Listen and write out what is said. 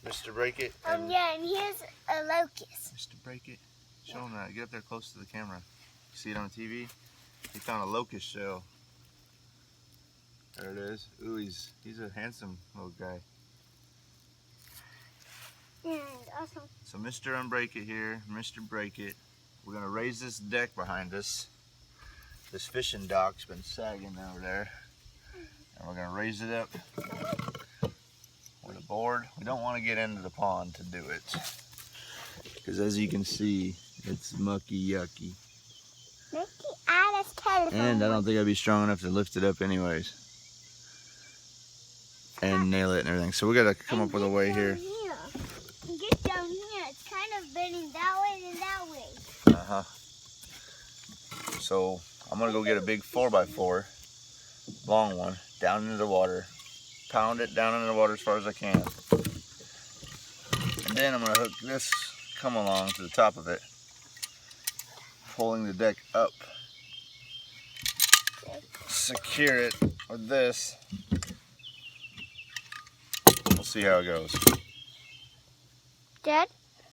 Mr. Break It. Yeah, and here's a locust. Mr. Break It. Show him that. Get up there close to the camera. See it on the TV? He found a locust shell. There it is. Ooh, he's a handsome little guy. And awesome. So Mr. UnBreak It here, Mr. Break It. We're gonna raise this deck behind us. This fishing dock's been sagging over there. And we're gonna raise it up with a board. We don't want to get into the pond to do it, because as you can see, it's mucky yucky. And I don't think I'd be strong enough to lift it up anyways. And nail it and everything. So we gotta come up with a way here. Get down here. It's kind of bending that way and that way. Uh-huh. So I'm gonna go get a big 4x4, long one, down into the water. Pound it down into the water as far as I can. And then I'm gonna hook this come along to the top of it, pulling the deck up. Secure it with this. We'll see how it goes. Dad?